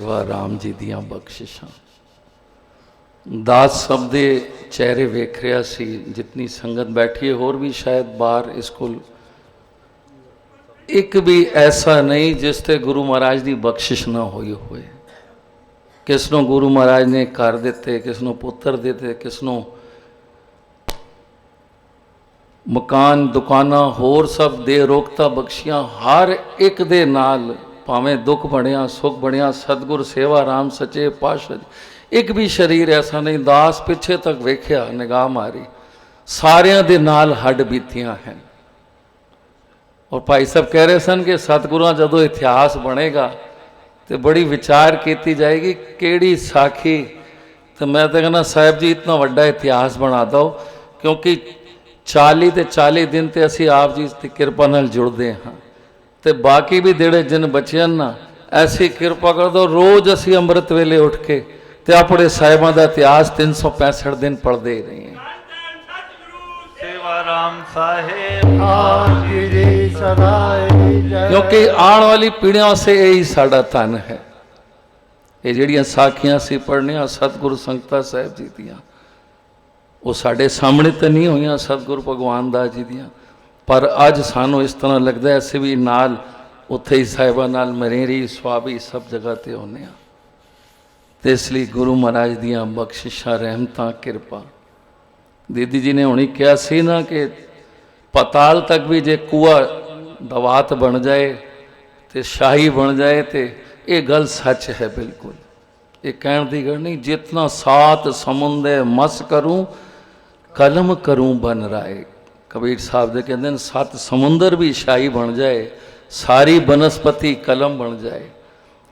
सेवा राम जी दियां बख्शिशां। दास सब दे चेहरे वेख रहा सी, जितनी संगत बैठी है, होर भी शायद बाहर स्कूल, एक भी ऐसा नहीं जिस ते गुरु महाराज की बख्शिश ना हुई होए। किसनों गुरु महाराज ने कर दिते, किसनों पुत्र दिते, किसनों मकान दुकाना होर सब दे रोकता बख्शियां। हर एक दे नाल भावें दुख बनिया सुख बनिया, सतगुर सेवा राम सच्चे पातशाह, एक भी शरीर ऐसा नहीं। दास पिछे तक वेख्या, निगाह मारी, सारियां दे नाल हड्ड बीतियां हैं। और भाई साहब कह रहे सन कि सतगुरां जदों इतिहास बनेगा तो बड़ी विचार की जाएगी केड़ी साखी। तो मैं तो कहना साहब जी इतना वड्डा इतिहास बना दो, क्योंकि 40 ते 40 दिन तो असी आप जी की किरपा नाल जुड़ते हाँ। तो बाकी भी जेड़े जिन बच्चे ना, ऐसी किरपा कर दो रोज़ असी अंमृत वेले उठ के ते अपने साहिबां दा इतिहास 365 दिन पढ़ते ही रहे हैं। क्योंकि आने वाली पीढ़ियों से यही साडा धन है। ये जिहड़ियां साखियां सी पढ़नियां सतगुरु संगता साहिब जी दियां, वो साडे सामने तो नहीं हुई सतगुरु भगवान दास जी दियां, पर अज सानू इस तरह लगता है असीं भी नाल उत्थे ही साहिबां नाल मरेरी स्वाबी सब जगह ते होने आ। तो इसलिए गुरु महाराज दियां बख्शिशां रहमतां किरपा। दीदी जी ने हुणी कहा सी ना कि पताल तक भी जे कुआ दवात बन जाए तो शाही बन जाए, तो ये गल सच है बिल्कुल, ये कहण दी गल नहीं। जितना सात समुंदर मस करूं कलम करूं बन राए, कबीर साहब दे कहते हैं 7 समुंदर भी शाही बन जाए, सारी बनस्पति कलम बन जाए,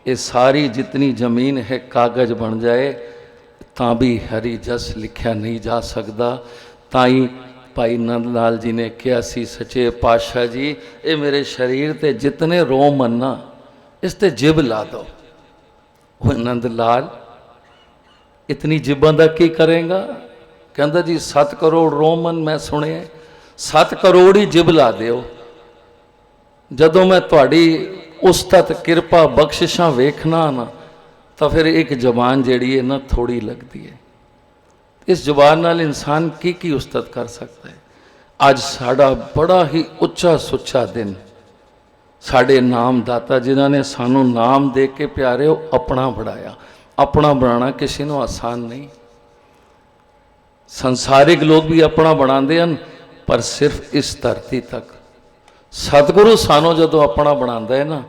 ये सारी जितनी जमीन है कागज बन जाए, ता भी हरि जस लिखा नहीं जा सकता। ताई भाई नंद लाल जी ने कहा सी सच्चे पातशाह जी ये मेरे शरीर ते जितने रोम मन्ना इस ते जिब ला दो। वो नंद लाल इतनी जिबां दा की करेगा? कहता जी 7 करोड़ रोमन मैं सुने, 7 करोड़ ही जिब ला दिओ। जदों मैं तुहाडी उस्तत किरपा बख्शिशां वेखना ना, तो फिर एक जबान जिहड़ी है ना थोड़ी लगती है। इस जबान नाल इंसान की उस्तत कर सकता है। अज साड़ा बड़ा ही उच्चा सुच्चा दिन, साढ़े नाम दाता जिन्होंने सानू नाम दे के प्यारे अपना बढ़ाया। अपना बनाना किसी को आसान नहीं। संसारिक लोग भी अपना बनाते हैं, पर सिर्फ इस धरती तक। सतगुरु सानू जदों अपना बनाता है ना,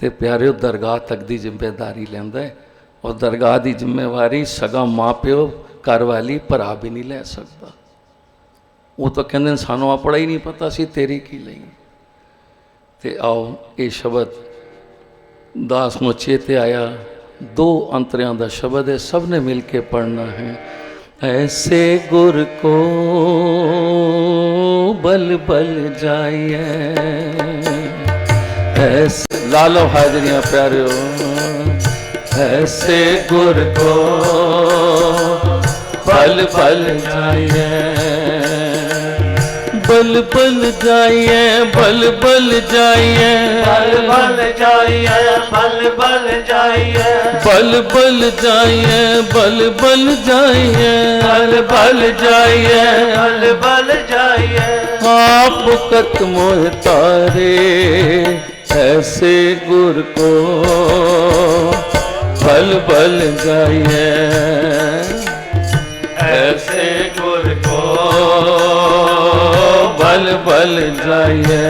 तो प्यारे दरगाह तक की जिम्मेदारी लैंदा है। और दरगाह की जिम्मेवारी सगा माँ प्यो घर वाली भरा भी नहीं लै सकता। वो तो कहते सानू अपना ही नहीं पता सी तेरी की लई। ते आओ ये शब्द दास नूं चेते आया, 2 अंतरियां दा शब्द है, सब ने मिल के पढ़ना है। ऐसे गुर को बल बल जाइए, ऐसे लालो हाजरियां प्यारे, ऐसे गुर को बल बल जाइए, बल बल जाइए, बल बल जाइए, बल बल जाइए, बल बल जाइए, बल बल जाइए, बल बल जाइए, बल बल जाइए, बल बल जाइए। आप कत मोह तारे ऐसे गुर को बल बल जाइए, ऐसे गुर को बल बल जाइए।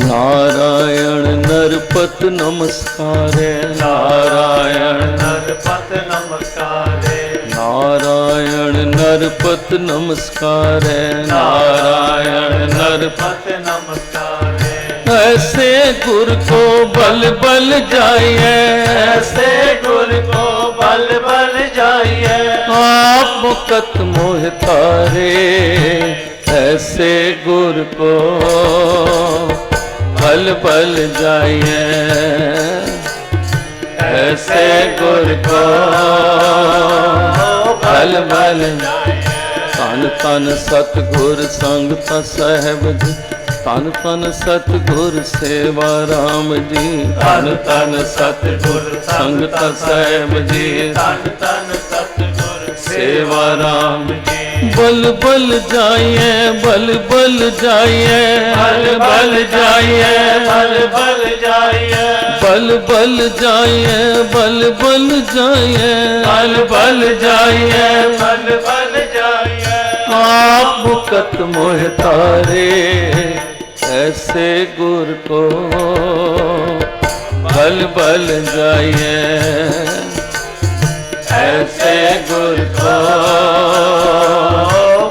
नारायण नरपत नमस्कारे, नारायण नरपत नमस्कारे, नारायण नरपत नमस्कारे, नारायण नरपत नमस्कारे। ऐसे गुर को बल बल जाइए, ऐसे गुर को बल बल जाइए। आप मुकत मोह तारे ऐसे गुर को बल बल जाइए, ऐसे गुर को बल बल। तन तन सतगुर संगत साहेब जी, तन तन सतगुर सेवा राम जी, तन तन सतगुर संगत साहेब जी, तन तन सतगुर सेवा राम जी। बल बल जाइए, बल बल जाइए, बल बल जाइए, बल बल जाइए, बल बल जाइए, बल बल जाइए, बल बल जाइए, बल बल जाइए। आप मुकत मोह तारे, ऐसे गुर को बल बल जाइए, ऐसे गुर को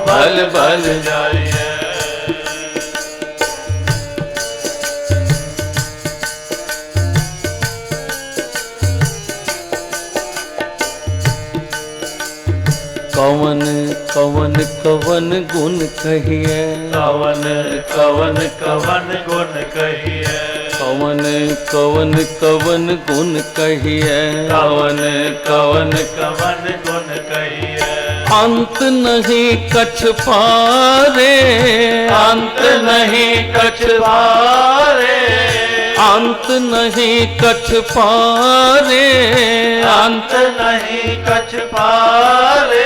बल बल जाइए। कवन कवन कवन गुण कहिए, कवन कवन कवन गुण कहिए, कवन कवन कवन गुण कहिए, कवन कवन कवन गुण कहिए। अंत नहीं कछ पारे, अंत नहीं कछ पारे, अंत नहीं कछ पारे, अंत नहीं कछ पारे।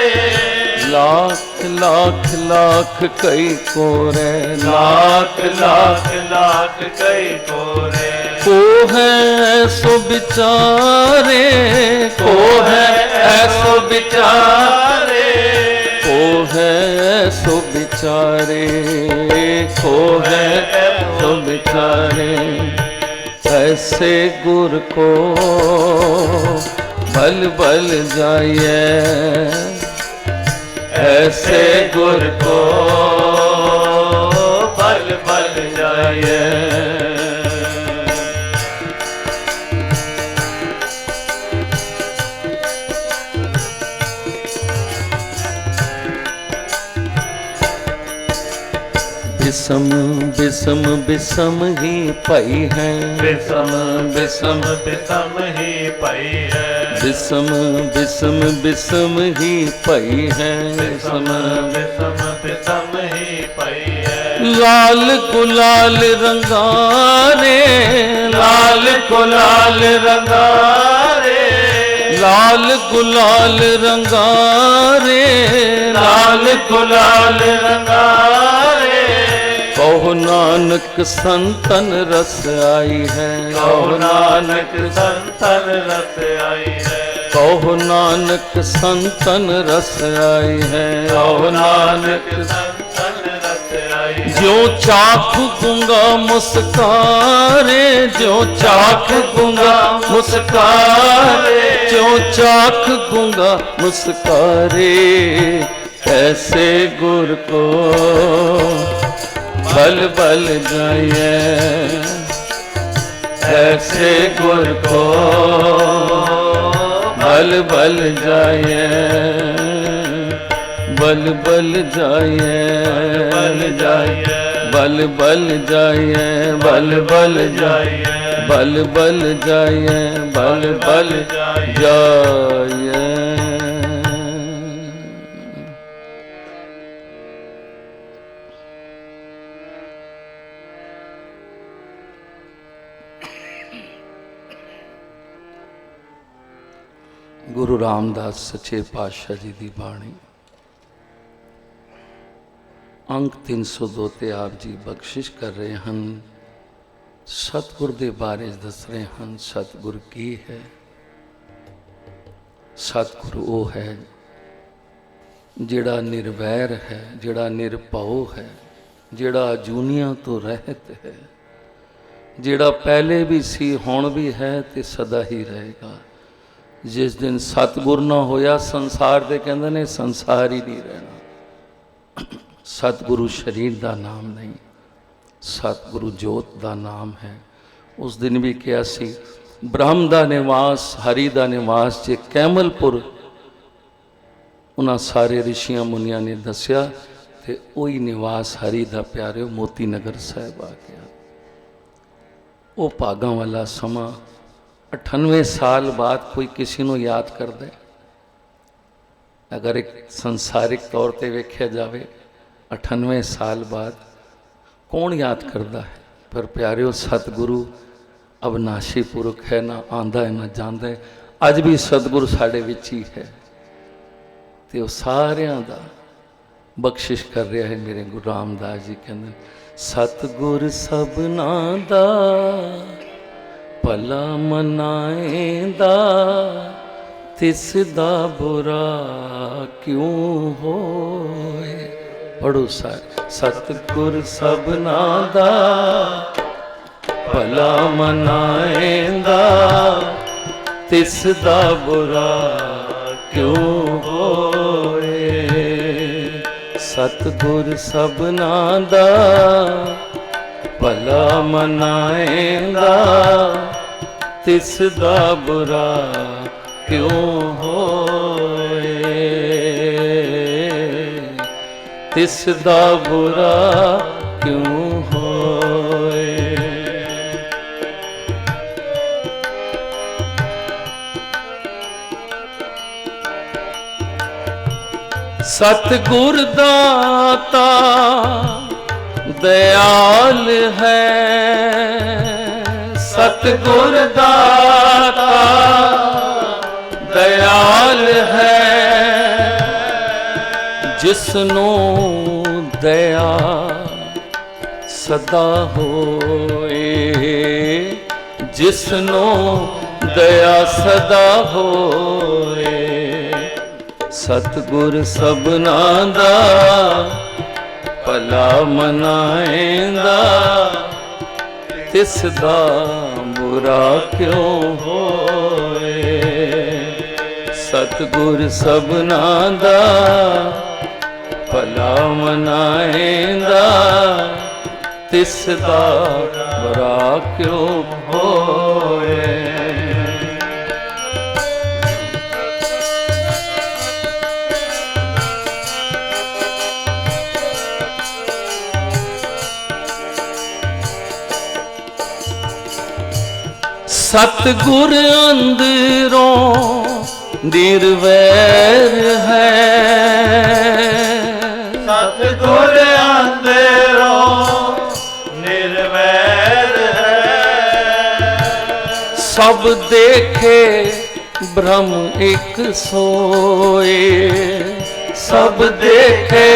लाख लाख लाख कई कोरे, लाख लाख लाख कई कोरे। को है सो बिचारे, को है ऐसो बिचारे, को है सो बिचारे, को है सो बिचारे। ऐसे गुर को बल बल जाइए, ऐसे गुर को बल बल जाइए। बिसम बिसम बिसम ही पई है, बिसम बिसम बिसम ही पई है, बिसम बिसम बिसम ही पई है, बिसम बिसम बिसम ही पई है। लाल गुलाल रंगारे, लाल गुलाल रंगारे, लाल गुलाल रंगारे, लाल गुलाल रंगारे। कहो नानक संतन रस आई है, कहो नानक संतन रस आई है, कहो नानक संतन रस आई है, कहो नानक संतन रस आई है। जो चाख गूंगा मुस्कारे, जो चाख गूंगा मुस्कारे, जो चाख गूंगा मुस्कारे। ऐसे गुर को बल बल जाइए, ऐसे गुर को बल बल जाइए, बल बल जाइए, बल जाइए, बल बल जाइए, बल बल जाइए, बल बल जाइए, बल बल जाइए। गुरु रामदास सच्चे पातशाह जी की बाणी अंक 302 ते आप जी बख्शिश कर रहे हैं। सतगुर के बारे दस रहे हैं। सतगुर की है? सतगुर वो है जिहड़ा निर्वैर है, जिहड़ा निरभउ है, जिहड़ा जूनिया तो रहत है, जिहड़ा पहले भी सी हुण भी है ते सदा ही रहेगा। जिस दिन सतगुर ना होया संसार दे कहंदे ने संसार ही नहीं रहना। सतगुरु शरीर का नाम नहीं, सतगुरु जोत का नाम है। उस दिन भी कहा सी ब्रह्म का निवास, हरि का निवास जे कैमलपुर उन्हां सारे ऋषियां मुनियां ने दसिया ते वही निवास हरि का प्यारे मोती नगर साहिब आ गया। वो भागां वाला समा 98 साल बाद कोई किसी को याद करता है? अगर एक संसारिक तौर पर वेख्या जाए 98 साल बाद कौन याद करता है। पर प्यारिओ सतगुरु अविनाशी पुरख है, ना आंदा है ना जांदा है। अज भी सतगुरु साढ़े विच ही है तो सारियां दा बख्शिश कर रहा है। मेरे गुरु रामदास जी कहते सतगुर सबना दा भला मनाएंदा, तिस दा बुरा क्यों होए। पढ़ो सारे। सतगुर सबना दा भला मनाएंदा, तिस दा बुरा क्यों होए। सतगुर सबना दा भला मनाएंदा, तिस दा बुरा क्यों होए। तिस दा बुरा क्यों होए। सतगुर दाता दयाल है, सतगुर दाता दयाल है। जिसनों दया सदा होए, जिसनों दया सदा होए। सतगुर सबना दा भला मनाएंदा, तिस दा बुरा क्यों होए। सतगुर सबना दा भला मनाएंदा, तिस दा बुरा क्यों होए। सतगुर अंदरों निर्वैर है, सतगुर अंदरों निर्वैर है। सब देखे ब्रह्म एक सोए, सब देखे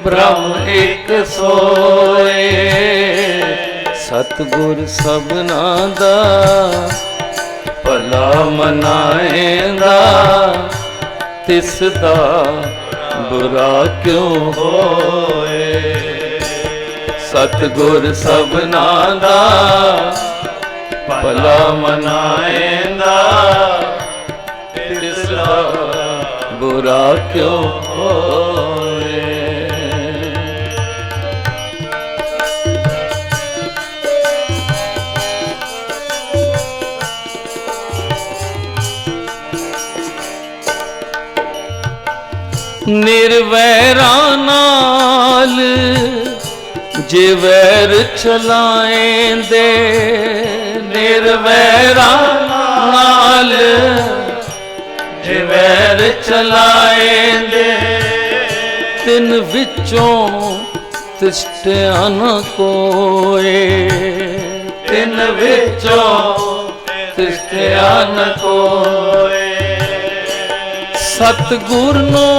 ब्रह्म एक सोए। सतगुर सबना दा भला मनाएंदा, तिस दा बुरा क्यों होए। सतगुर सबना दा भला मनाएंदा, तिस दा बुरा क्यों होए। निर्वैरा नाल जे वैर चलाएंदे, निर्वैरा नाल जे वैर चलाएंदे। तिन विचों तिष्ठिया न कोए, तिन विचों तिष्ठिया न कोए। सतगुर नो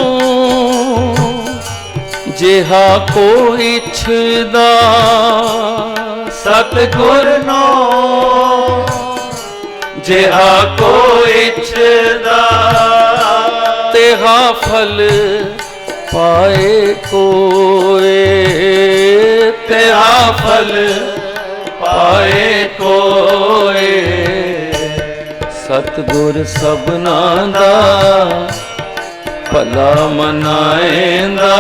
जिहा को इच्छदा, सतगुर नो जिहा को इच्छदा। तेहा फल पाए कोए, तेहा फल पाए कोए। सतगुर सबना दा भला मनाएंदा,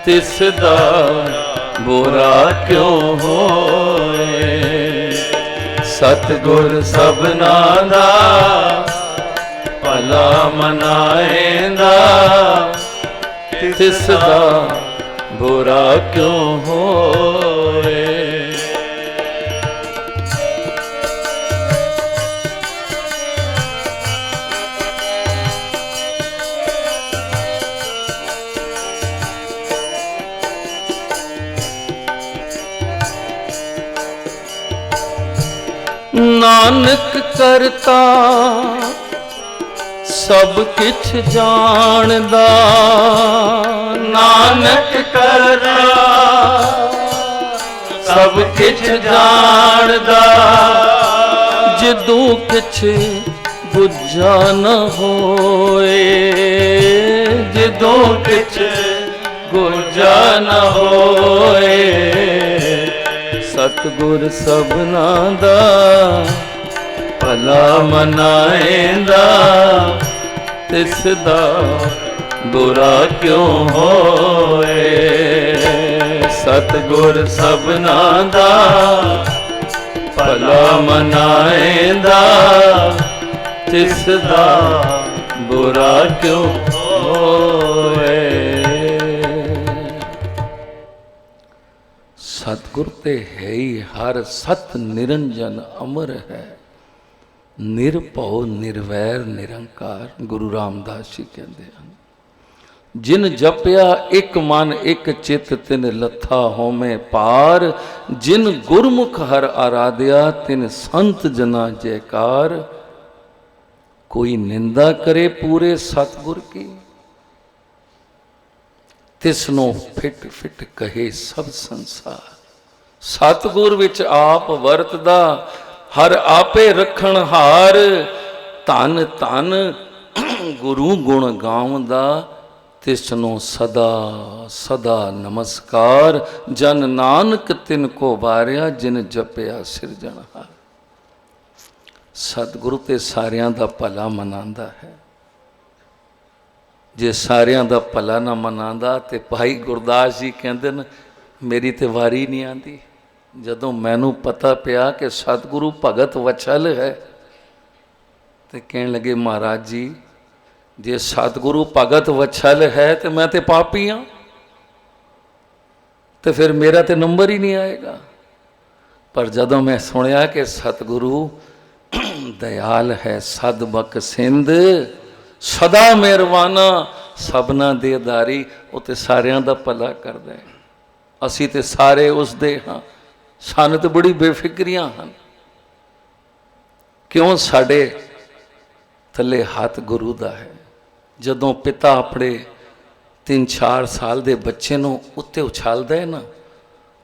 तिस दा बुरा क्यों होए। सतगुर सबना दा भला मनाएंदा, तिस दा बुरा क्यों होए। नानक करता सब किछ जानदा, नानक करता सब किछ जानदा, जिदू किछ बुझा न होए, जिदू किछ बुझा न होए, सतगुर सबना दा भला मनाएंदा, तिसदा बुरा क्यों होए, सतगुर सबना दा भला मनाएंदा, तिसदा बुरा क्यों होए। सतगुर ते है ही हर सत निरंजन अमर है, निरभਉ निर्वैर निरंकार। गुरु रामदास जी कहते हैं, जिन जपिया एक मन एक चित तिन लथा होमे पार, जिन गुरमुख हर आराध्या तिन संत जना जयकार। कोई निंदा करे पूरे सतगुर की, तिसनो फिट फिट कहे सब संसार। सतगुर विच आप वरतदा हर आपे रखण हार, धन धन गुरु गुण गावदा, तिसनो सदा सदा नमस्कार। जन नानक तिनको वारिया जिन जपिया सिरजनहार। सतगुरु ते सारियां दा भला मनांदा है, जे सारियां दा भला ना मनांदा ते भाई गुरदास जी कहंदे न मेरी ते वारी नहीं आती। जदों मैनू पता पिया कि सतगुरु भगत वछल है तो कहने लगे महाराज जी जे सतगुरु भगत वछल है तो मैं तो पापी हाँ, तो फिर मेरा तो नंबर ही नहीं आएगा। पर जदों मैं सुनिया कि सतगुरु दयाल है, सदबक सिंध सदा मेहरबाना, सबना दे दारी, वो तो सारियां दा भला करदा है। असी तो सारे उसदे हाँ, सानू तो बड़ी बेफिक्रियां हैं। क्यों? साडे थले हाथ गुरु दा है। जदों पिता अपने 3-4 साल के बच्चे नूं उत्ते उछालदा है ना,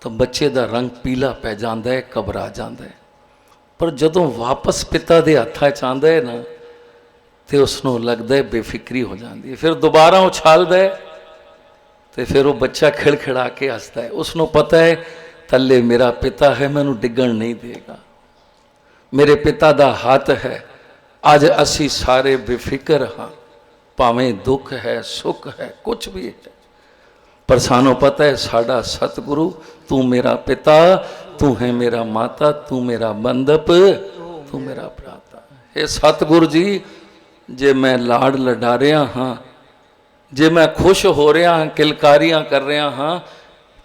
तो बच्चे का रंग पीला पै जाता है, घबरा जाता है। पर जदों वापस पिता के हत्थां च आंदा है ना, तो उसनों लगता है बेफिक्री हो जाती है। फिर दोबारा उछालता है तो फिर वो बच्चा खिड़खिड़ा के हंसता है। उसनों पता है थले मेरा पिता है, मैनू डिगण नहीं देगा, मेरे पिता का हाथ है। अज असी सारे बेफिक्र हाँ, भावें दुख है सुख है कुछ भी है, पर सानू पता है साडा सतगुरु, तू मेरा पिता, तू है मेरा माता, तू मेरा बंदप, तू मेरा भ्राता। हे सतगुरु जी, जे मैं लाड़ लडा रहा हाँ, जे मैं खुश हो रहा हाँ, किलकारियां कर रहा हाँ,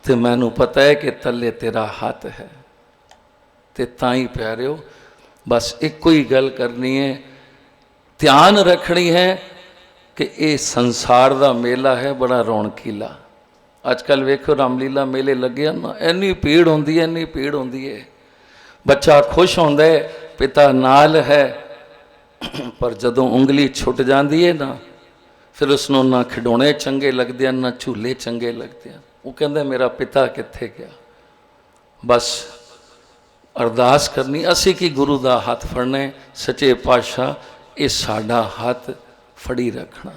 तो मैनू पता है कि थले तेरा हाथ है। ते ताई प्यारिओ, बस एको ही गल करनी है, ध्यान रखनी है कि ये संसार का मेला है बड़ा रौनकीला। अजकल वेखो रामलीला मेले लगे ना, इन्नी भीड़ होंदी है, इन्नी भीड़ होंदी है। बच्चा खुश होंदा है पिता नाल है, पर जदों उंगली छुट जाती है ना, फिर उसनों ना खिडौने चंगे लगते हैं ना झूले चंगे लगते हैं। वो कहता मेरा पिता कित्थे गया। बस अरदास करनी असी कि गुरु का हाथ फड़ना, सच्चे पातशाह ये साडा हाथ फड़ी रखना,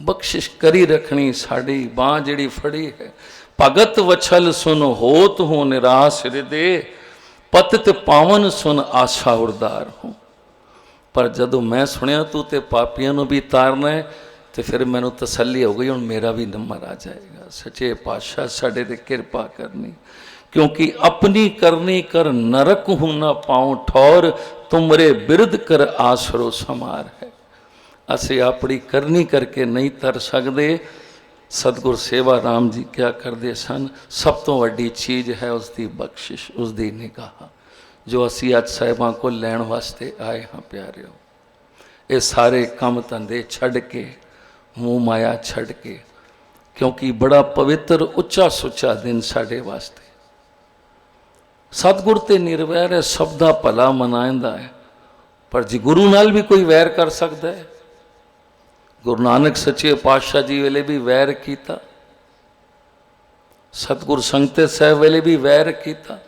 बख्शिश करी रखनी, साड़ी बांह जिहड़ी फड़ी है। भगत वछल सुन होत हो निराश हृदय, पतित पावन सुन आशा उरदार हूँ। पर जदों मैं सुनिया तू ते पापियां नूं भी तारना है, तो फिर मैनू तसल्ली हो गई, हुण मेरा भी नंबर आ जाएगा। सच्चे पातशाह साडे ते किरपा करनी, क्योंकि अपनी करनी कर नरक हूं ना पाऊं ठौर, तुमरे बिरद कर आसरो समार है। असी अपनी करनी करके नहीं तर सकते। सतगुर सेवा राम जी क्या करते सन, सब तो वड्डी चीज़ है उसकी बख्शिश, उसकी निगाह, जो असी अज साहिबां को लैण वास्ते आए हाँ प्यारिओ। ये सारे काम धंधे छड़ के, मूँह माया छड़ के, क्योंकि बड़ा पवित्र उच्चा सुच्चा दिन साढ़े वास्ते। सतगुर ते निर्वैर है, सब दा भला मनांदा है। पर जी गुरु नाल भी कोई वैर कर सकता है? गुरु नानक सच्चे पातशाह जी वेले भी वैर किया, सतगुरु संगते साहब वेले भी वैर किया,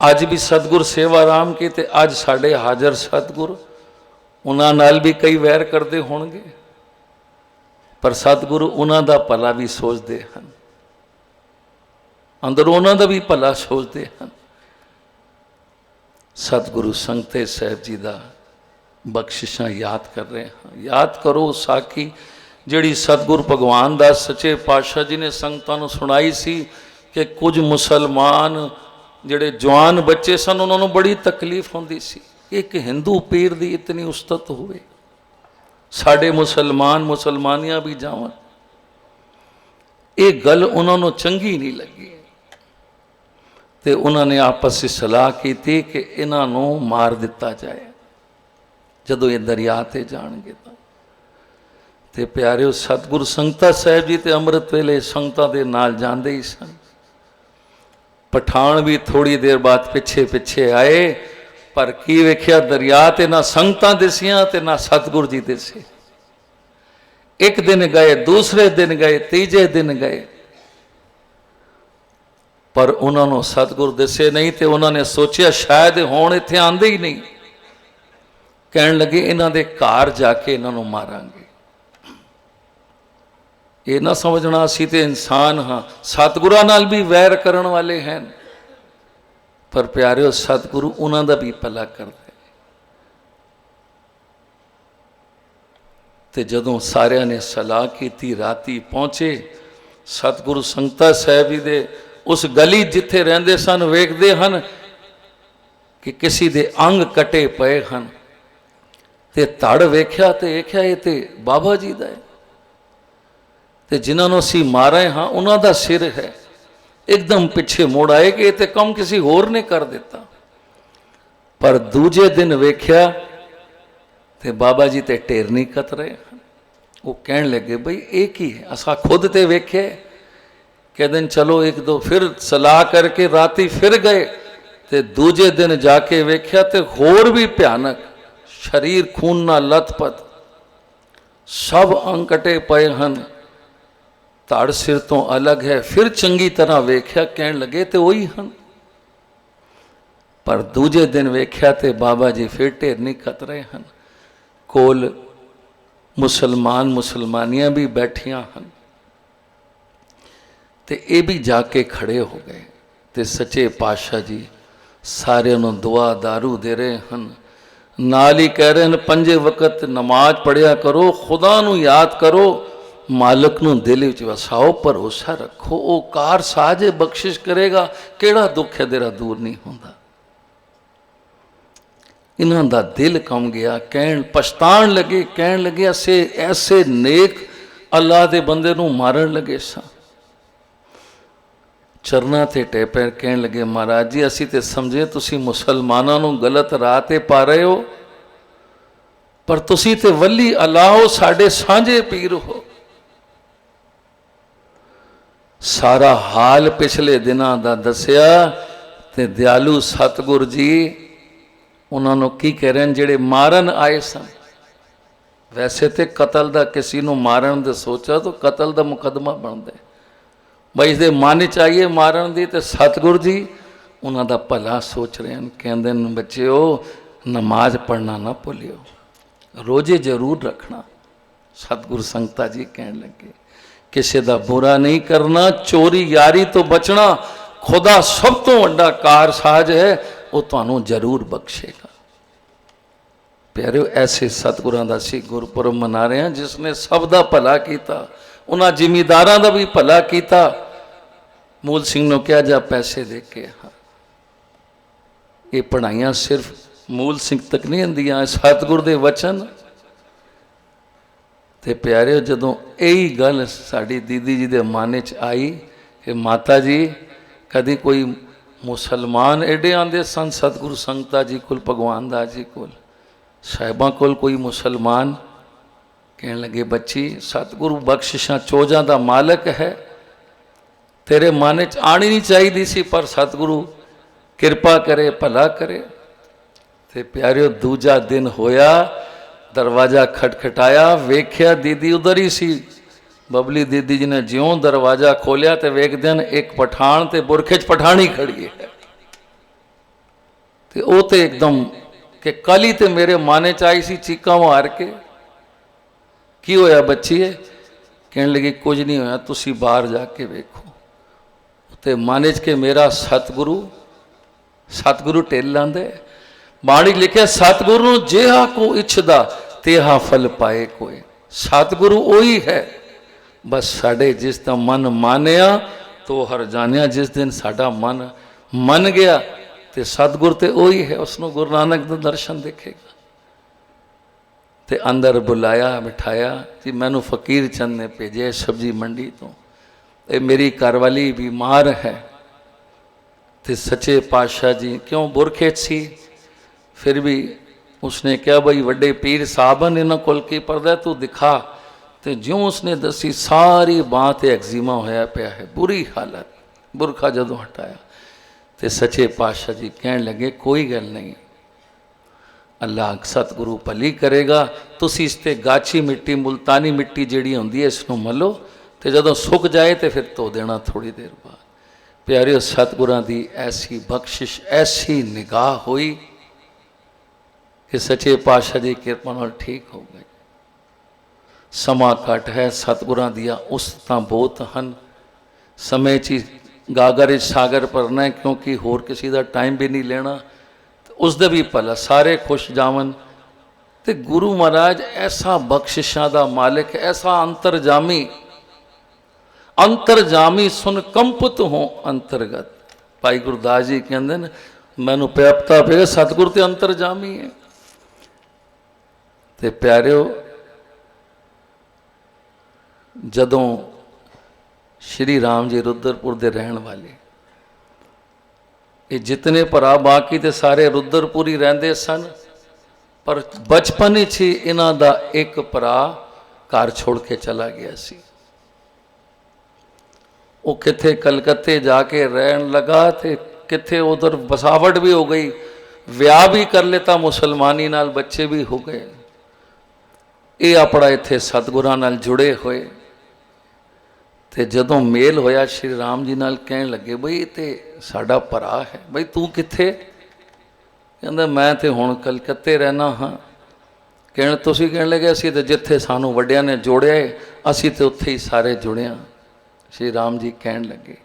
अज भी सतगुरु सेवा राम की ते अज साडे हाजर सतगुरु उन्हां नाल भी कई वैर करते होणगे, पर सतगुरु उन्हां दा भला भी सोचते हैं, अंदर उन्हां दा भी भला सोचते हैं। सतगुरु संगते साहब जी का बख्शिशां याद कर रहे हैं। याद करो साखी जिहड़ी सतगुरु भगवान दास सच्चे पातशाह जी ने संगतां नूं सुनाई सी कि कुछ मुसलमान जिहड़े जवान बच्चे सन उन्होंने बड़ी तकलीफ होंदी सी, एक हिंदू पीर दी इतनी उस्तत होवे, साडे मुसलमान मुसलमानियां भी जावन, ये गल उन्होंने चंगी नहीं लगी, तो उन्होंने आपस में सलाह की थी कि इन्हां नूं मार दिता जाए जदों ये दरिया ते जाणगे। ते प्यारिओ सतगुरु संगता साहब जी ते अमृत वेले संगतां दे नाल जांदे ही सन। पठान भी थोड़ी देर बाद पिछे पिछे आए, पर की वेख्या दरिया ते ना संगतां दिसियां ते ना सतगुरु जी दिसे। एक दिन गए, दूसरे दिन गए, तीजे दिन गए, पर उन्होंने सतगुरु दिसे नहीं। तो उन्होंने सोचा शायद हुण इत्थे आंदे ही नहीं, कहन लगे इन्हां दे घर जाके इन्हां नूं मारांगे। ये ना समझना असीं ते इंसान हाँ, सतगुरां नाल भी वैर करन वाले हैं, पर प्यारिओ सतगुरु उन्हां दा भी भला करदा है। ते जदों सारिਆਂ ने सलाह की, राती पहुंचे सतगुरु संगता साहब जी दे उस गली जिथे रहिंदे सन, वेखदे हन कि किसी दे अंग कटे पए हन, ते धड़ वेख्या ते वेख्या ये ते बाबा जी दा है, ते जिन्होंने असीं मारे हाँ उन्हां दा सिर है। एकदम पिछे मुड़ आए कि ये ते कम किसी होर ने कर दिता, पर दूजे दिन वेख्या ते बाबा जी ते ढेरनी कत रहे हैं। वो कहन लगे बई एक ही है, असा खुद ते वेखे। कह दिन चलो एक दो फिर सलाह करके राती फिर गए, ते दूजे दिन जाके वेख्या ते होर भी भयानक, शरीर खून ना लथपथ, सब अंग कटे पए हन, धड़ सिर तो अलग है। फिर चंगी तरह वेख्या, कहन लगे तो वही हन, पर दूजे दिन वेख्या ते बाबा जी फिर ढेरनी कत रहे हैं। कोल मुसलमान मुसलमानियां भी बैठियां हन, ते ये भी जाके खड़े हो गए, ते सच्चे पातशाह जी सारिਆਂ ਨੂੰ दुआ दारू दे रहे हैं। नाल ही कह रहे हैं 5 वक्त नमाज पढ़िया करो, खुदा नूं याद करो, मालिक नूं दिल विच वसाओ, भरोसा रखो, वो कार साजे बख्शिश करेगा, केड़ा दुख है तेरा दूर नहीं होंदा। इन्हां दा दिल कम गया, कहन पछताण लगे, कहन लगे असे ऐसे नेक अल्लाह दे बंदे नूं मारन लगे सां। चरना ते टेपे कहन लगे महाराज जी असी ते समझे तुसी मुसलमानों नूं गलत राह ते पा रहे हो, पर तुसी ते वली अल्लाह हो, साडे सांझे पीर हो। सारा हाल पिछले दिनां दा दसिया, ते दयालु सतगुरु जी उन्होंने की कह रहे हैं जिहड़े मारन आए सन। वैसे तो कतल दा किसी नूं मारन दे सोचा तो कतल दा मुकदमा बनता है, बई इसके मन चाहिए मारन दी, तो सतगुरु जी उन्हों का भला सोच रहे हैं। कहते बच्चेओ नमाज पढ़ना ना भूलियो, रोजे जरूर रखना। सतगुरु संगता जी कहन लगे किसी का बुरा नहीं करना, चोरी यारी तो बचना, खुदा सब तो वड्डा कारसाज है, वो तुहानू जरूर बख्शेगा। प्यारिओ ऐसे सतगुरां दा असीं गुरपुरब मना रहे हैं जिसने सब दा भला किया, उन्हां जिमीदारां दा भी भला किया। मूल सिंह नूं कहा जा पैसे दे के, हाँ ये पढ़ाइयां सिर्फ मूल सिंह तक नहीं आंदियां, सतगुरु दे वचन। ते प्यारे जदों यही गल साडी दीदी जी दे मन च आई कि माता जी कदी कोई मुसलमान एडे आंदे सन सतगुरु संगता जी कोल, भगवान दास जी कोल, साहिबां कोल कोई मुसलमान। कहने लगे बच्ची सतगुरु बख्शिशां चोजां दा मालक है, तेरे मन च आनी नहीं चाहिए सी, पर सतगुरु कृपा करे भला करे। ਤੇ ਪਿਆਰਿਓ ਦੂਜਾ ਦਿਨ ਹੋਇਆ, ਦਰਵਾਜ਼ਾ ਖਟਖਟਾਇਆ, ਵੇਖਿਆ दीदी उधर ही सी। बबली दीदी जी ने ज्यों दरवाजा खोलिया तो वेखदे हैं एक पठान ते बुरखे च पठानी खड़ी है। ते वो तो एकदम कि कल ही तो मेरे माने च आई सी चीका मार के, की होया बच्चीए? कहने लगी कुछ नहीं होया, तुसी बाहर जाके वेखो। ते माने च के मेरा सतगुरु टेल लांदे बाणी लिखे, सतगुरु जिहा को इच्छदा तेहा फल पाए कोई। सतगुरु वही है, बस साढ़े जिस दा मन मानिया तो हर जानिया। जिस दिन साडा मन मन गया तो सतगुरु तो वही है, उसनों गुरु नानक दा दर्शन देखेगा। ते अंदर बुलाया बिठाया जी, मैनू फकीर चंद ने भेजे सब्जी मंडी तो, ये मेरी घरवाली बीमार है। तो सच्चे पातशाह जी क्यों बुरखे सी, फिर भी उसने कहा भाई वड्डे पीर साहब इन्हों कोल की पर्दा तू दिखा। तो ज्यों उसने दसी सारी बात एक्जिमा होया पिया है, बुरी हालत। बुरखा जदों हटाया तो सच्चे पातशाह जी कहन लगे कोई गल नहीं, अल्लाह सतगुरु भली करेगा। तुसी इस ते गाछी मिट्टी मुल्तानी मिट्टी जिहड़ी हुंदी है इसनों मलो, तो जदों सुक जाए तो फिर धो देना थोड़ी देर बाद। प्यारिओ सतगुरां दी ऐसी बख्शिश, ऐसी निगाह हुई कि सच्चे पातशाह जी किरपा नाल ठीक हो गए। समा घट है, सतगुरां दियां उस्तां बहुत हैं। समय च गागर सागर भरना है, क्योंकि होर किसी का टाइम भी नहीं लेना। उसदे भी भला सारे खुश जावन। तो गुरु महाराज ऐसा बख्शिशा का मालिक, ऐसा अंतरजामी सुन कंपित हो अंतरगत। भाई गुरदास जी कहते हैं मैनू पता पे सतगुरु तो अंतरजामी है। तो प्यारिओ जदों श्री राम जी रुद्रपुर के रहन वाले, ये जितने भरा बाकी तो सारे रुद्रपुर ही रहते सन, पर बचपन ही इन्हां दा एक भरा घर छोड़ के चला गया सी। वो किथे कलकत्ते जाके रहन लगा, तो किथे उधर बसावट भी हो गई, विआह भी कर लेता मुसलमानी नाल, बच्चे भी हो गए। ये अपना इत्थे सतगुरां नाल जुड़े हुए। तो जदों मेल होया श्री राम जी नाल, कहन लगे बई ये तो साडा भरा है, बई तू कित्थे? कहंदा मैं तो हुण कलकत्ते रहना हाँ। कहण तुसीं कहण लगे असीं तो जिथे सानू वड्डियां ने जोड़िया है असीं तो उत्थे ही सारे जुड़े हाँ। श्री राम जी कहन लगे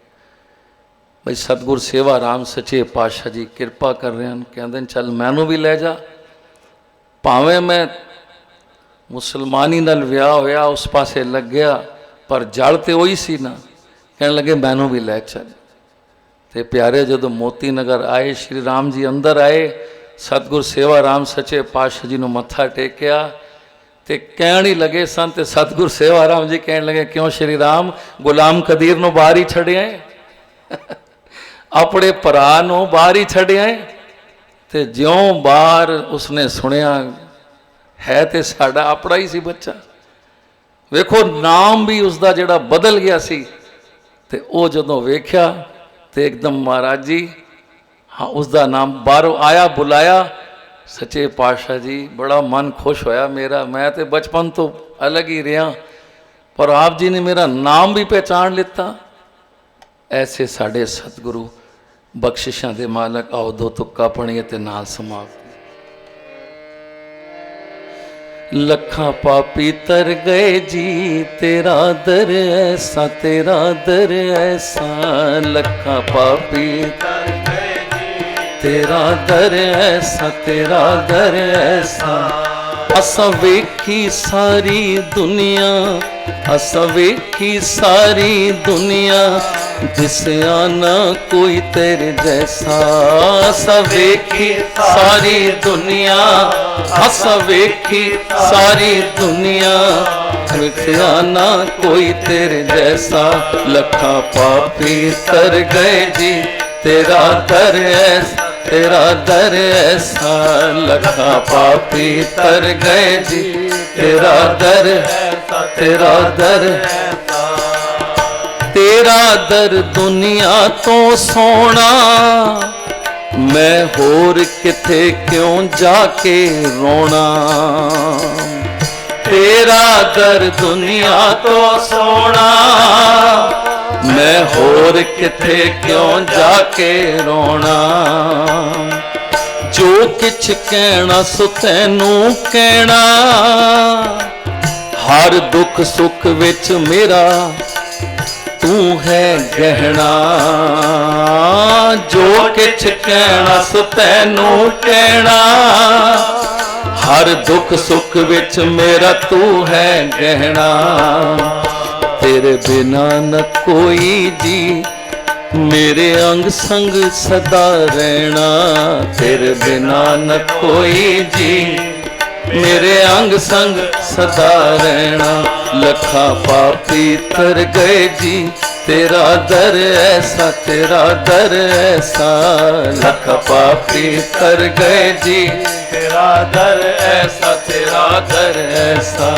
बई सतगुर सेवा राम सच्चे पातशाह जी किरपा कर रहे हैं। कहंदे चल मैनू भी लै जा, भावें मैं मुसलमानी नाल विआह होया उस पासे लग गया, पर जड़ तो वही सी ना। कहने लगे मैनू भी लै चल। तो प्यारे जदों मोती नगर आए, श्री राम जी अंदर आए, सतगुर सेवा राम सच्चे पातशाह जी ने मत्था टेकिया तो कहण ही लगे सन। तो सतगुर सेवा राम जी कहन लगे क्यों श्री राम गुलाम कदीर नूं बाहर ही छड्डिया है अपने भरा नूं बाहर ही छड्डिया है। तो ज्यों बाहर उसने सुनिया है तो साडा अपना ही सी बच्चा। वेखो नाम भी उसका जिहड़ा बदल गया सी। ते वो जदों वेख्या तो एकदम महाराज जी हाँ उसका नाम बाहरों आया, बुलाया। सच्चे पातशाह जी बड़ा मन खुश होया मेरा। मैं तो बचपन तो अलग ही रहा, पर आप जी ने मेरा नाम भी पहचान लिता। ऐसे साढ़े सतगुरु बख्शिशां दे मालक। आओ दो तुक्का पढ़िए ते नाल समाप्त। लखा पापी तर गए जी तेरा दर ऐसा, तेरा दर ऐसा। लखा पापी तर गए जी तेरा दर ऐसा, तेरा दर ऐसा। असा वेखी सारी दुनिया, असा वेखी सारी दुनिया, दिसया ना कोई तेरे जैसा। असा वेखी सारी दुनिया, असा वेखी सारी दुनिया, दिसया ना कोई तेरे जैसा। लखा पापी तर गए जी तेरा दर ऐसा, तेरा दर ऐसा। लखा पापी तर गए जी तेरा दर ऐसा, तेरा दर ऐसा। तेरा दर दुनिया तो सोना, मैं होर किथे क्यों जाके रोना, तेरा दर दुनिया तो सोना, मैं होर किथे क्यों जाके रोना। जो किछ कहना सो तैनू कहना, हर दुख सुख विच मेरा तू है गहना। जो किछ कहना सो तैनू कहना, हर दुख सुख विच मेरा तू है गहना। तेरे बिना न कोई जी मेरे अंग संग सदा रहना, तेरे बिना न कोई जी मेरे अंग संग सदा रहना। लखा पापी तर गए जी तेरा दर ऐसा, तेरा दर ऐसा। लखा पापी तर गए जी तेरा दर ऐसा, तेरा दर ऐसा।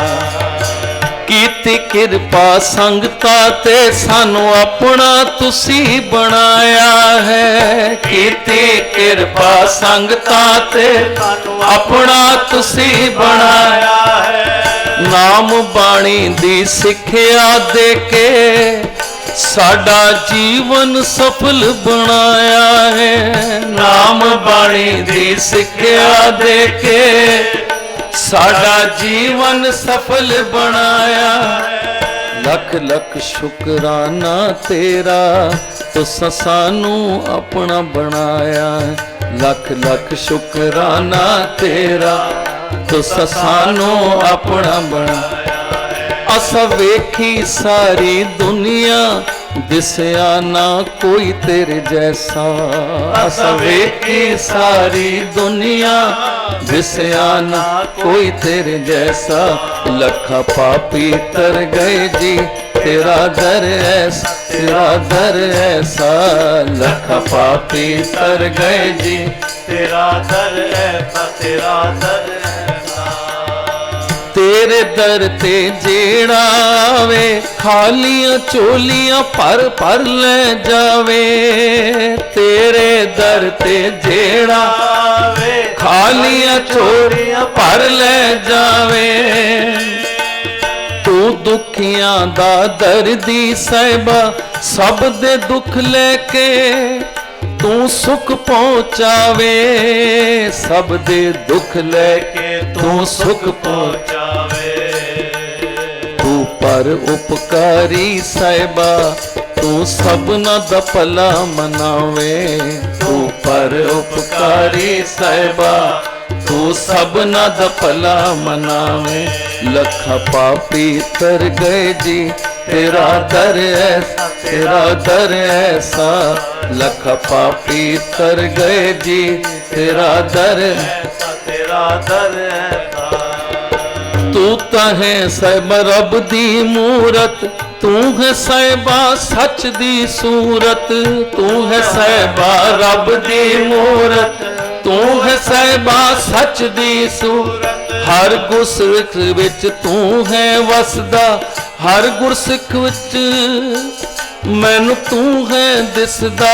कीती किरपा संगता ते सानू अपना तुसी बनाया है। कीती किरपा संगता ते सानू अपना तुसी बनाया है। नाम बाणी दी सिखिया दे के साडा जीवन सफल बनाया है। नाम बाणी दी सिखिया दे के साडा जीवन सफल बनाया। लख लख शुकराना तेरा तुसां सानू अपना बनाया। लख लख शुकराना तेरा तुसां सानू अपना बनाया। असा वेखी सारी दुनिया दिसया ना कोई तेरे जैसा। असा वेखी सारी दुनिया दिसया ना कोई तेरे जैसा। लखा पापी तर गए जी तेरा दर ऐसा, तेरा दर ऐसा। लखा पापी तर गए जी तेरा दर ऐसा, तेरा दर ऐसा। तेरे दर ते जेड़ा वे खालियां चोलियां पर पर ले जावे। तेरे दर ते जेड़ा वे खालियां चोलियां पर ले जावे। तू दुखियां दा दर्दी साहिबा सब दे दुख लेके तू सुख पहुंचावे। सब दे दुख लेके तू सुख पहुंचावे। तू पर उपकारी साहिबा तू सबना दा भला मनावे। तू पर उपकारी साहिबा तू सबना दा भला मनावे। लखा पापी तर गए जी तेरा दर ऐसा, तेरा दर ऐसा। लखा पापी तर गए जी तेरा दर ऐसा, तेरा दर ऐसा। तू ता है साहिबा रब दी मूरत, तू है साहिबा सच दी सूरत। तू है साहिबा रब दी मूरत, तू है साहिबा सच दी सूरत। हर गुरसिख विच तू है वसदा, हर गुरसिख विच मैनू तू है दिसदा।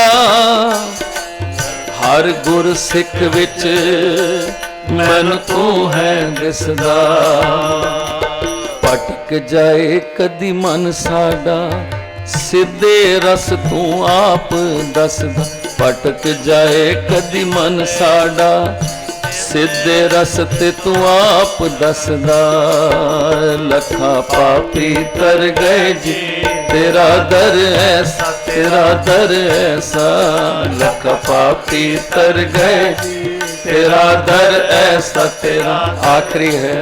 हर गुरसिख विच मैनू तू है दिसदा। भटक जाए कदी मन साडा सिद्धे रस तू आप दसदा। भटक जाए कदी मन साडा सिद्धे रस ते तू आप दसदा। लखा पापी तर गए जी तेरा दर ऐसा, तेरा दर ऐसा। लखा पापी तर गए तेरा दर ऐसा, तेरा। आखिरी है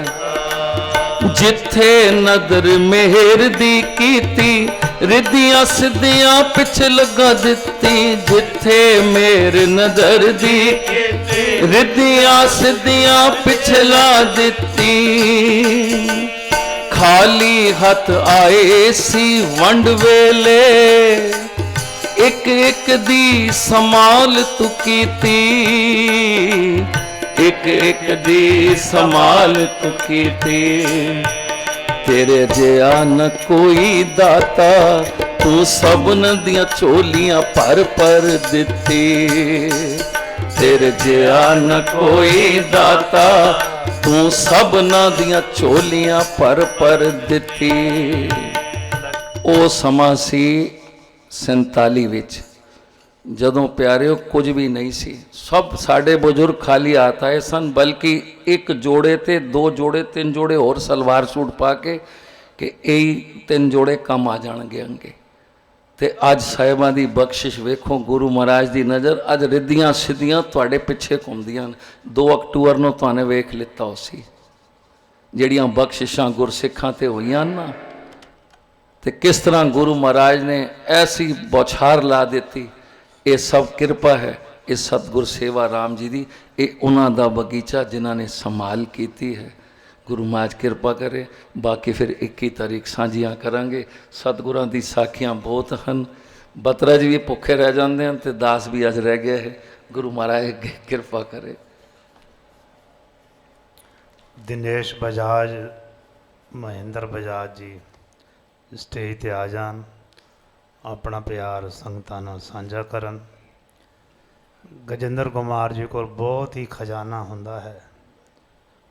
जिथे नदर मेहर दी कीती रिधियां सिद्धियां पिछ लगा दिती। जिथे मेर नदर दी रिधियां सिद्धियां पिछला दिती। खाली हथ आए सी वंड वेले एक एक दी संभाल तू कीती। एक एक दी संभाल तू कीती। तेरे जिया न कोई दाता तू सबन दियां चोलियां पर दिती। ਤੇਰੇ ਜਿਹਾ ਨ ਕੋਈ ਦਾਤਾ, ਤੂੰ ਸਭਨਾਂ ਦੀਆਂ ਝੋਲੀਆਂ ਭਰ ਦਿੱਤੀ। ਉਹ ਸਮਾਂ ਸੀ 47 ਵਿੱਚ, ਜਦੋਂ ਪਿਆਰਿਓ ਕੁਝ ਵੀ ਨਹੀਂ ਸੀ। ਸਭ ਸਾਡੇ ਬਜ਼ੁਰਗ ਖਾਲੀ ਹੱਥ ਆਏ ਸਨ, ਬਲਕਿ ਇੱਕ ਜੋੜੇ ਤੇ 2 ਜੋੜੇ 3 ਜੋੜੇ ਹੋਰ ਸਲਵਾਰ ਸੂਟ ਪਾ ਕੇ ਕਿ ਇਹ 3 ਜੋੜੇ ਕੰਮ ਆ ਜਾਣਗੇ ਅੰਗੇ। ਤੇ ਅੱਜ ਸਾਹਿਬਾਂ ਦੀ ਬਖਸ਼ਿਸ਼ ਵੇਖੋ, ਗੁਰੂ ਮਹਾਰਾਜ ਦੀ ਨਜ਼ਰ ਅੱਜ ਰਿੱਧੀਆਂ ਸਿੱਧੀਆਂ ਤੁਹਾਡੇ ਪਿੱਛੇ ਘੁੰਮਦੀਆਂ। 2 ਅਕਤੂਬਰ ਨੂੰ ਤੁਹਾਨੂੰ ਵੇਖ ਲਿੱਤਾ ਸੀ, ਜਿਹੜੀਆਂ ਬਖਸ਼ਿਸ਼ਾਂ ਗੁਰਸਿੱਖਾਂ ਤੇ ਹੋਈਆਂ ਨਾ, ਤੇ ਕਿਸ ਤਰ੍ਹਾਂ ਗੁਰੂ ਮਹਾਰਾਜ ਨੇ ਐਸੀ ਬੌਛਾਰ ਲਾ ਦਿੱਤੀ। ਇਹ ਸਭ ਕਿਰਪਾ ਹੈ, ਇਹ ਸਤਿਗੁਰ ਸੇਵਾ ਰਾਮ ਜੀ ਦੀ, ਇਹ ਉਹਨਾਂ ਦਾ ਬਗੀਚਾ ਜਿਨ੍ਹਾਂ ਨੇ ਸੰਭਾਲ ਕੀਤੀ ਹੈ। ਗੁਰੂ ਮਹਾਰਾਜ ਕਿਰਪਾ ਕਰੇ। ਬਾਕੀ ਫਿਰ 21 ਤਾਰੀਖ ਸਾਂਝੀਆਂ ਕਰਾਂਗੇ। ਸਤਿਗੁਰਾਂ ਦੀ ਸਾਖੀਆਂ ਬਹੁਤ ਹਨ। ਬਤਰਾ ਜੀ ਵੀ ਭੁੱਖੇ ਰਹਿ ਜਾਂਦੇ ਹਨ ਤੇ ਦਾਸ ਵੀ ਅੱਜ ਰਹਿ ਗਿਆ ਹੈ। ਗੁਰੂ ਮਹਾਰਾਜ ਕਿਰਪਾ ਕਰੇ। ਦਿਨੇਸ਼ ਬਜਾਜ, ਮਹਿੰਦਰ ਬਜਾਜ ਜੀ ਸਟੇਜ ਤੇ ਆ ਜਾਣ, ਆਪਣਾ ਪਿਆਰ ਸੰਗਤਾਂ ਨਾਲ ਸਾਂਝਾ ਕਰਨ। ਗਜਿੰਦਰ ਕੁਮਾਰ ਜੀ ਕੋਲ ਬਹੁਤ ਹੀ ਖਜ਼ਾਨਾ ਹੁੰਦਾ ਹੈ,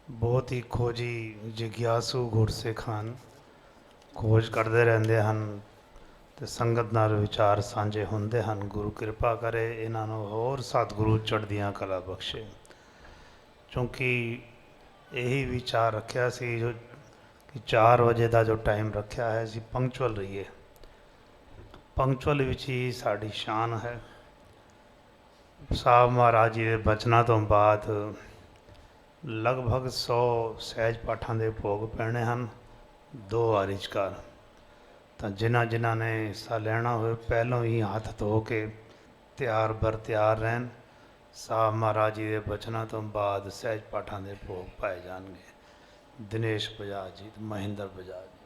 ਬਹੁਤ ਹੀ ਖੋਜੀ ਜਿਗਿਆਸੂ ਗੁਰਸਿੱਖ ਹਨ, ਖੋਜ ਕਰਦੇ ਰਹਿੰਦੇ ਹਨ ਤੇ ਸੰਗਤ ਨਾਲ ਵਿਚਾਰ ਸਾਂਝੇ ਹੁੰਦੇ ਹਨ। ਗੁਰੂ ਕਿਰਪਾ ਕਰੇ ਇਹਨਾਂ ਨੂੰ ਹੋਰ ਸਤਿਗੁਰੂ ਚੜ੍ਹਦੀਆਂ ਕਲਾ ਬਖਸ਼ੇ। ਕਿਉਂਕਿ ਇਹੀ ਵਿਚਾਰ ਰੱਖਿਆ ਸੀ ਜੋ ਕਿ 4 ਵਜੇ ਦਾ ਜੋ ਟਾਈਮ ਰੱਖਿਆ ਹੈ, ਅਸੀਂ ਪੰਕਚੁਅਲ ਰਹੀਏ। ਪੰਕਚੁਅਲ ਵਿੱਚ ਹੀ ਸਾਡੀ ਸ਼ਾਨ ਹੈ। ਸਾਹਿਬ ਮਹਾਰਾਜ ਜੀ ਦੇ ਬਚਨਾਂ ਤੋਂ ਬਾਅਦ ਲਗਭਗ 100 ਸਹਿਜ ਪਾਠਾਂ ਦੇ ਭੋਗ ਪੈਣੇ ਹਨ 2 ਵਾਰੀਚਕਾਰ। ਤਾਂ ਜਿਨ੍ਹਾਂ ਨੇ ਹਿੱਸਾ ਲੈਣਾ ਹੋਵੇ ਪਹਿਲੋਂ ਹੀ ਹੱਥ ਧੋ ਕੇ ਤਿਆਰ ਬਰ ਤਿਆਰ ਰਹਿਣ। ਸਾਹਿਬ ਮਹਾਰਾਜ ਜੀ ਦੇ ਬਚਨਾਂ ਤੋਂ ਬਾਅਦ ਸਹਿਜ ਪਾਠਾਂ ਦੇ ਭੋਗ ਪਾਏ ਜਾਣਗੇ। ਦਿਨੇਸ਼ ਬਜਾਜ ਜੀ ਤੇ ਮਹਿੰਦਰ ਬਜਾਜ ਜੀ।